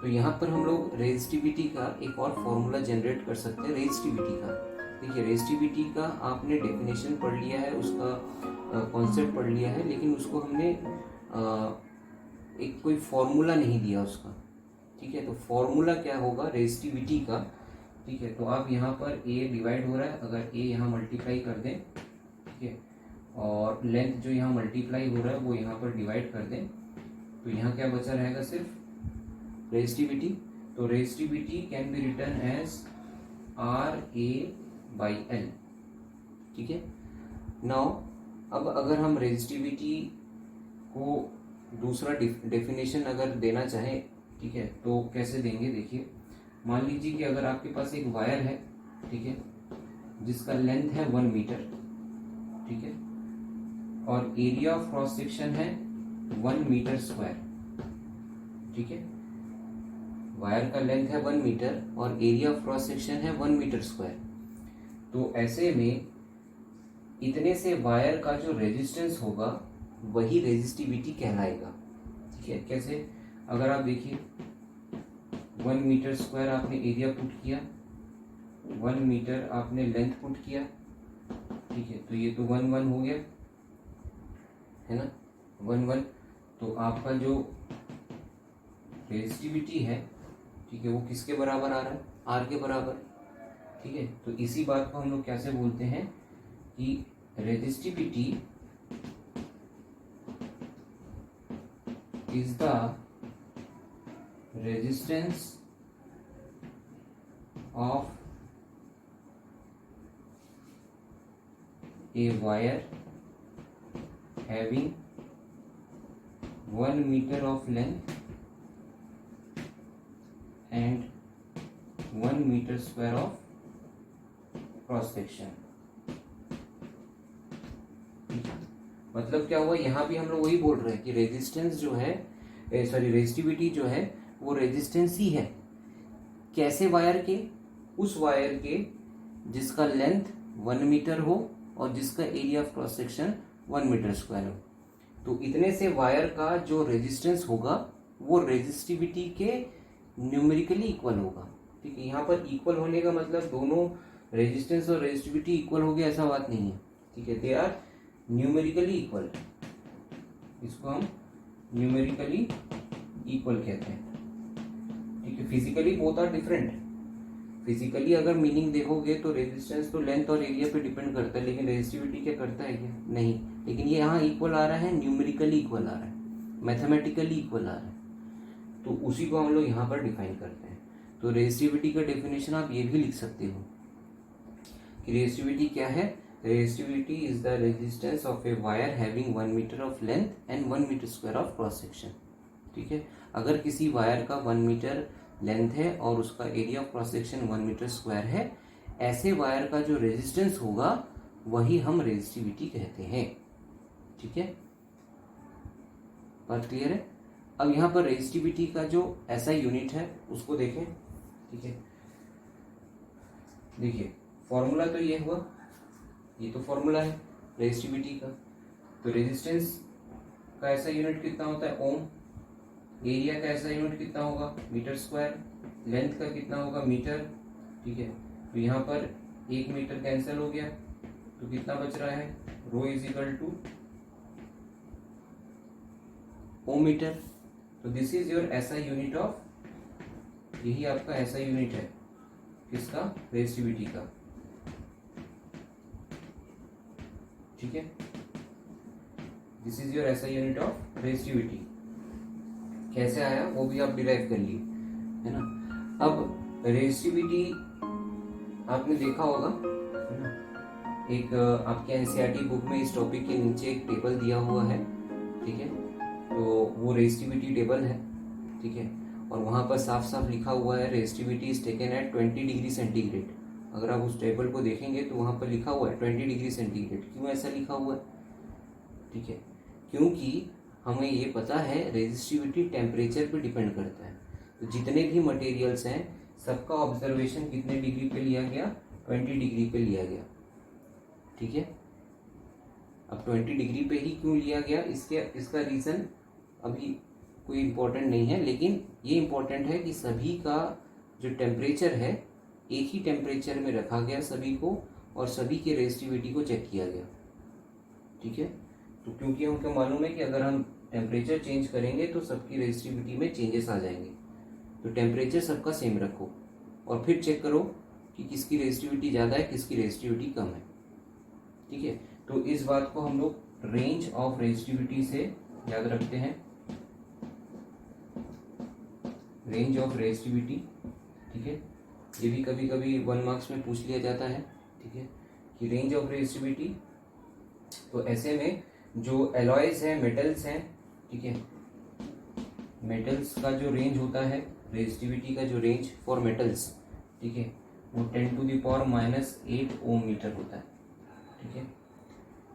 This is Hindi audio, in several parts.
तो यहाँ पर हम लोग रेजिस्टिविटी का एक और फॉर्मूला जनरेट कर सकते हैं रेजिस्टिविटी का। देखिए रेजिस्टिविटी का आपने डेफिनेशन पढ़ लिया है, उसका कॉन्सेप्ट पढ़ लिया है, लेकिन उसको हमने एक कोई फॉर्मूला नहीं दिया उसका। ठीक है, तो फॉर्मूला क्या होगा रेजिस्टिविटी का। ठीक है, तो आप यहाँ पर ए डिवाइड हो रहा है, अगर ए यहाँ मल्टीप्लाई कर दें, ठीक है, और लेंथ जो यहाँ मल्टीप्लाई हो रहा है वो यहाँ पर डिवाइड कर दें, तो यहाँ क्या बचा रहेगा सिर्फ रेजिस्टिविटी। तो resistivity can be written as R A by L. ठीक है, नाउ अब अगर हम रेजिस्टिविटी को दूसरा डेफिनेशन अगर देना चाहें, ठीक है, तो कैसे देंगे। देखिए मान लीजिए कि अगर आपके पास एक वायर है, ठीक है, जिसका लेंथ है 1 मीटर, ठीक है, और एरिया ऑफ क्रॉस सेक्शन है 1 मीटर स्क्वायर। ठीक है, वायर का लेंथ है 1 मीटर और एरिया ऑफ क्रॉस सेक्शन है 1 मीटर स्क्वायर। तो ऐसे में इतने से वायर का जो रेजिस्टेंस होगा वही रेजिस्टिविटी कहलाएगा। ठीक है, कैसे, अगर आप देखिए 1 मीटर स्क्वायर आपने एरिया पुट किया, 1 मीटर आपने लेंथ पुट किया, ठीक है, तो ये तो 1 हो गया है ना, 1 तो आपका जो रेजिस्टिविटी है, ठीक है, वो किसके बराबर आ रहा है, आर के बराबर। ठीक है, तो इसी बात को हम लोग कैसे बोलते हैं कि resistivity is the resistance of a wire having 1 metre of length and 1 metre square of cross section. मतलब क्या हुआ, यहाँ भी हम लोग वही बोल रहे हैं कि रेजिस्टेंस जो है, रेजिस्टिविटी जो है वो रेजिस्टेंस ही है। कैसे वायर के, उस वायर के जिसका लेंथ 1 मीटर हो और जिसका area of cross section 1 metre square हो। तो इतने से वायर का जो रेजिस्टेंस होगा वो रेजिस्टिविटी के न्यूमेरिकली इक्वल होगा। ठीक है, यहाँ पर इक्वल होने का मतलब दोनों रेजिस्टेंस और रेजिस्टिविटी इक्वल हो गया ऐसा बात नहीं है। ठीक है, दे आर न्यूमेरिकली इक्वल, इसको हम न्यूमेरिकली इक्वल कहते हैं। ठीक है, physically both are different. Physically अगर मीनिंग देखोगे तो रेजिस्टेंस तो लेंथ और एरिया पे डिपेंड करता है, लेकिन रेजिस्टिविटी क्या करता है क्या, नहीं। लेकिन ये यहाँ इक्वल आ रहा है, न्यूमेरिकली इक्वल आ रहा है, मैथमेटिकली इक्वल आ रहा है, तो उसी को हम लोग यहाँ पर डिफाइन करते हैं। तो रेजिस्टिविटी का डेफिनेशन आप ये भी लिख सकते हो कि रेजिस्टिविटी क्या है, resistivity is the resistance of a wire having 1 metre of length and 1 metre square of cross section. ठीक है, अगर किसी वायर का 1 मीटर लेंथ है और उसका area of cross section 1 metre square है, ऐसे वायर का जो रेजिस्टेंस होगा वही हम रेजिस्टिविटी कहते हैं। ठीक है, बात क्लियर है। अब यहाँ पर रेजिस्टिविटी का जो SI यूनिट है उसको देखें। ठीक है, देखिए फॉर्मूला तो ये हुआ, ये तो फॉर्मूला है रेजिस्टिविटी का। तो रेजिस्टेंस का SI यूनिट कितना होता है, ओम। एरिया का SI यूनिट कितना होगा, मीटर स्क्वायर। लेंथ का कितना होगा, मीटर। ठीक है, तो यहाँ पर 1 मीटर कैंसिल हो गया, तो कितना बच रहा है, rho is equal to ohm metre. तो this is your SI unit of, यही आपका SI यूनिट है किसका, रेजिस्टिविटी का। ठीक है, this is your SI unit of resistivity. कैसे आया वो भी आप डिराइव कर लिए, है ना। अब रेजिस्टिविटी आपने देखा होगा, है ना, एक आपके NCERT बुक में इस टॉपिक के नीचे एक टेबल दिया हुआ है। ठीक है, तो वो रेजिस्टिविटी टेबल है। ठीक है, और वहाँ पर साफ साफ लिखा हुआ है resistivity is taken at 20 degree centigrade. अगर आप उस टेबल को देखेंगे तो वहाँ पर लिखा हुआ है 20 डिग्री सेंटीग्रेड। क्यों ऐसा लिखा हुआ है, ठीक है, क्योंकि हमें ये पता है रेजिस्टिविटी टेम्परेचर पे डिपेंड करता है। तो जितने भी मटेरियल्स हैं सबका ऑब्जर्वेशन कितने डिग्री पे लिया गया, 20 डिग्री पे लिया गया। ठीक है, अब 20 डिग्री पे ही क्यों लिया गया, इसका रीज़न अभी कोई इम्पोर्टेंट नहीं है, लेकिन ये इम्पोर्टेंट है कि सभी का जो टेम्परेचर है एक ही टेम्परेचर में रखा गया सभी को, और सभी के रेजिस्टिविटी को चेक किया गया। ठीक है, तो क्योंकि हमको मालूम है कि अगर हम टेम्परेचर चेंज करेंगे तो सबकी रेजिस्टिविटी में चेंजेस आ जाएंगे। तो टेम्परेचर सबका सेम रखो और फिर चेक करो कि किसकी रेजिस्टिविटी ज़्यादा है, किसकी रेजिस्टिविटी कम है। ठीक है, तो इस बात को हम लोग रेंज ऑफ रेजिस्टिविटी से याद रखते हैं, रेंज ऑफ रेजिस्टिविटी। ठीक है, ये भी कभी कभी 1 मार्क्स में पूछ लिया जाता है। ठीक है, कि रेंज ऑफ रेजिस्टिविटी, तो ऐसे में जो एलॉयज हैं, मेटल्स हैं, ठीक है, मेटल्स का जो रेंज होता है, रेजिस्टिविटी का जो रेंज फॉर मेटल्स, ठीक है, वो 10⁻⁻8 ओम मीटर होता है। ठीक है,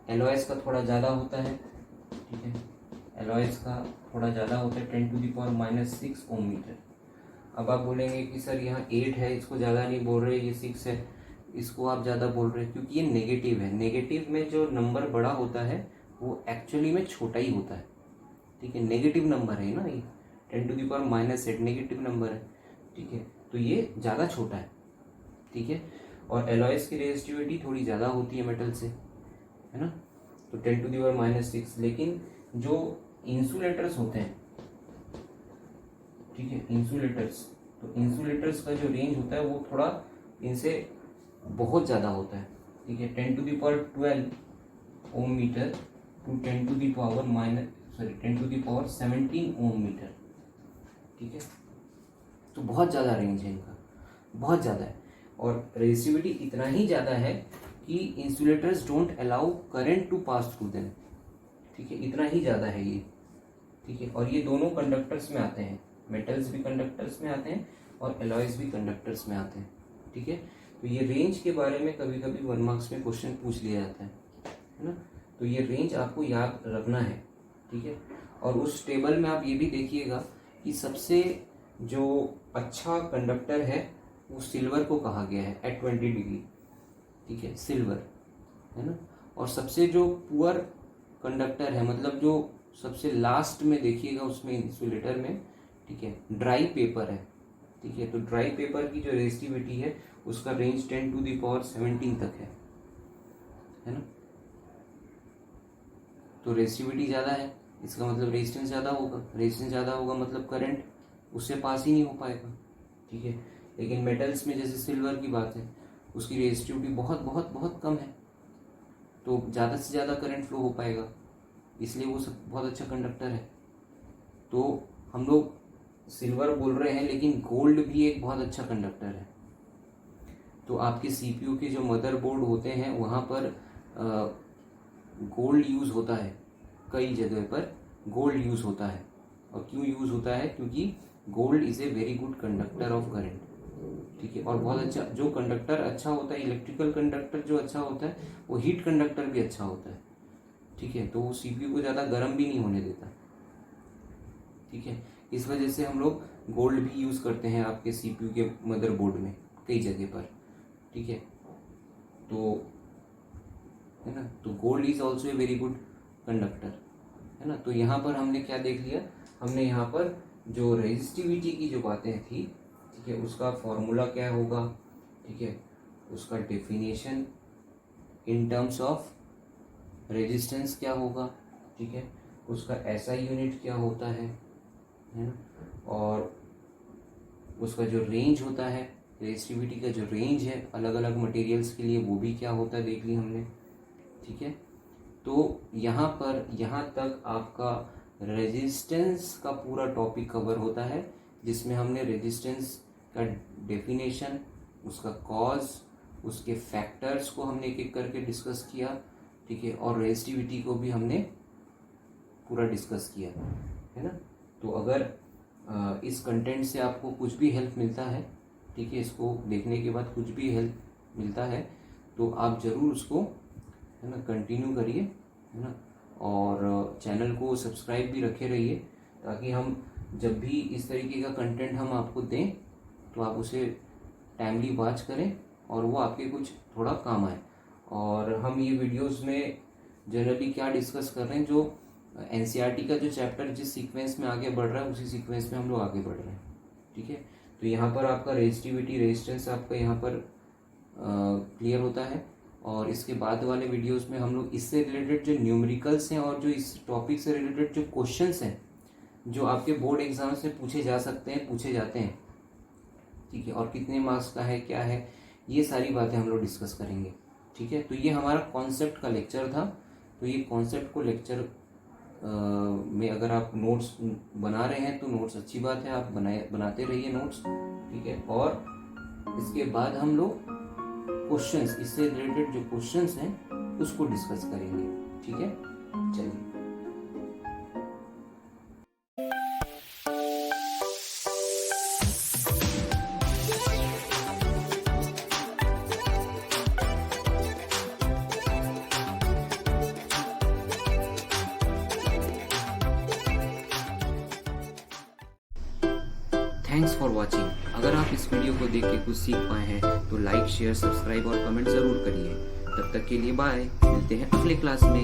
एलॉयज का थोड़ा ज़्यादा होता है। ठीक है, एलॉयज का थोड़ा ज़्यादा होता है, 10⁻6 ओम मीटर। अब आप बोलेंगे कि सर यहाँ 8 है, इसको ज़्यादा नहीं बोल रहे, ये 6 है, इसको आप ज़्यादा बोल रहे हैं, क्योंकि ये नेगेटिव है। नेगेटिव में जो नंबर बड़ा होता है वो एक्चुअली में छोटा ही होता है। ठीक है, नेगेटिव नंबर है ना ये, 10⁻8 नेगेटिव नंबर है। ठीक है, तो ये ज़्यादा छोटा है। ठीक है, और एलॉयज की रेजिस्टिविटी थोड़ी ज़्यादा होती है मेटल से, है ना, तो 10⁻6। लेकिन जो इंसुलेटर्स होते हैं, ठीक है, इंसुलेटर्स, तो इंसुलेटर्स का जो रेंज होता है वो थोड़ा इनसे बहुत ज़्यादा होता है। ठीक है, 10⁻12 ओम मीटर टू 10⁻17 ओम मीटर। ठीक है, तो बहुत ज़्यादा रेंज है इनका, बहुत ज़्यादा है। और रेजिस्टिविटी इतना ही ज़्यादा है कि insulators don't allow current to pass through them. ठीक है, इतना ही ज़्यादा है ये। ठीक है, और ये दोनों कंडक्टर्स में आते हैं, मेटल्स भी कंडक्टर्स में आते हैं और एलॉयज भी कंडक्टर्स में आते हैं। ठीक है, तो ये रेंज के बारे में कभी कभी 1 मार्क्स में क्वेश्चन पूछ लिया जाता है ना, तो ये रेंज आपको याद रखना है। ठीक है, और उस टेबल में आप ये भी देखिएगा कि सबसे जो अच्छा कंडक्टर है वो सिल्वर को कहा गया है एट 20 डिग्री। ठीक है, सिल्वर है ना, और सबसे जो पुअर कंडक्टर है, मतलब जो सबसे लास्ट में देखिएगा उसमें इंसुलेटर में, ठीक है, ड्राई पेपर है। ठीक है, तो ड्राई पेपर की जो रेजिस्टिविटी है उसका रेंज 10⁻17 तक है ना, तो रेजिस्टिविटी ज़्यादा है, इसका मतलब रेजिस्टेंस ज़्यादा होगा। रेजिस्टेंस ज़्यादा होगा मतलब करंट उससे पास ही नहीं हो पाएगा। ठीक है, लेकिन मेटल्स में जैसे सिल्वर की बात है, उसकी रेजिस्टिविटी बहुत बहुत बहुत कम है, तो ज़्यादा से ज़्यादा करंट फ्लो हो पाएगा, इसलिए वो सब बहुत अच्छा कंडक्टर है। तो हम लोग सिल्वर बोल रहे हैं, लेकिन गोल्ड भी एक बहुत अच्छा कंडक्टर है। तो आपके सीपीयू के जो मदरबोर्ड होते हैं वहाँ पर गोल्ड यूज़ होता है, कई जगह पर गोल्ड यूज़ होता है। और क्यों यूज़ होता है? क्योंकि gold is a very good conductor of current. ठीक है, और बहुत अच्छा जो कंडक्टर अच्छा होता है, इलेक्ट्रिकल कंडक्टर जो अच्छा होता है वो हीट कंडक्टर भी अच्छा होता है। ठीक है, तो वो सीपीयू को ज़्यादा गर्म भी नहीं होने देता। ठीक है, इस वजह से हम लोग गोल्ड भी यूज़ करते हैं आपके सीपीयू के मदरबोर्ड में कई जगह पर। ठीक है, तो है ना, तो gold is also a very good conductor, है ना। तो यहाँ पर हमने क्या देख लिया, हमने यहाँ पर जो रेजिस्टिविटी की जो बातें थी, ठीक है, उसका फॉर्मूला क्या होगा, ठीक है, उसका definition in terms of resistance क्या होगा, ठीक है, उसका एसआई यूनिट क्या होता है ना, और उसका जो रेंज होता है, रेजिस्टिविटी का जो रेंज है अलग अलग मटेरियल्स के लिए, वो भी क्या होता है देख ली हमने। ठीक है, तो यहाँ तक आपका रेजिस्टेंस का पूरा टॉपिक कवर होता है, जिसमें हमने रेजिस्टेंस का डेफिनेशन, उसका कॉज, उसके फैक्टर्स को हमने एक एक करके डिस्कस किया। ठीक है, और रेजिस्टिविटी को भी हमने पूरा डिस्कस किया, है ना। तो अगर इस कंटेंट से आपको कुछ भी हेल्प मिलता है, ठीक है, इसको देखने के बाद कुछ भी हेल्प मिलता है, तो आप ज़रूर उसको, है ना, कंटिन्यू करिए, है ना, और चैनल को सब्सक्राइब भी रखे रहिए, ताकि हम जब भी इस तरीके का कंटेंट हम आपको दें तो आप उसे टाइमली वॉच करें और वो आपके कुछ थोड़ा काम आए। और हम ये वीडियोस में जनरली क्या डिस्कस कर रहे हैं, जो एनसीईआरटी का जो चैप्टर जिस सीक्वेंस में आगे बढ़ रहा है उसी सीक्वेंस में हम लोग आगे बढ़ रहे हैं, ठीक है। तो यहाँ पर आपका रेजिस्टिविटी रेजिस्टेंस आपका यहाँ पर क्लियर होता है। और इसके बाद वाले वीडियोस में हम लोग इससे रिलेटेड जो न्यूमेरिकल्स हैं और जो इस टॉपिक से रिलेटेड जो क्वेश्चंस हैं जो आपके बोर्ड एग्जाम से पूछे जा सकते हैं, पूछे जाते हैं, ठीक है, और कितने मार्क्स का है, क्या है, ये सारी बातें हम लोग डिस्कस करेंगे, ठीक है। तो ये हमारा कॉन्सेप्ट का लेक्चर था। तो ये कॉन्सेप्ट को लेक्चर में अगर आप नोट्स बना रहे हैं तो नोट्स अच्छी बात है, आप बनाते रहिए नोट्स, ठीक है। और इसके बाद हम लोग क्वेश्चंस, इससे रिलेटेड जो क्वेश्चंस हैं उसको डिस्कस करेंगे, ठीक है। चलिए, थैंक्स फॉर वॉचिंग। अगर आप इस वीडियो को देख के कुछ सीख पाए हैं तो लाइक, शेयर, सब्सक्राइब और कमेंट ज़रूर करिए। तब तक के लिए बाय, मिलते हैं अगले क्लास में।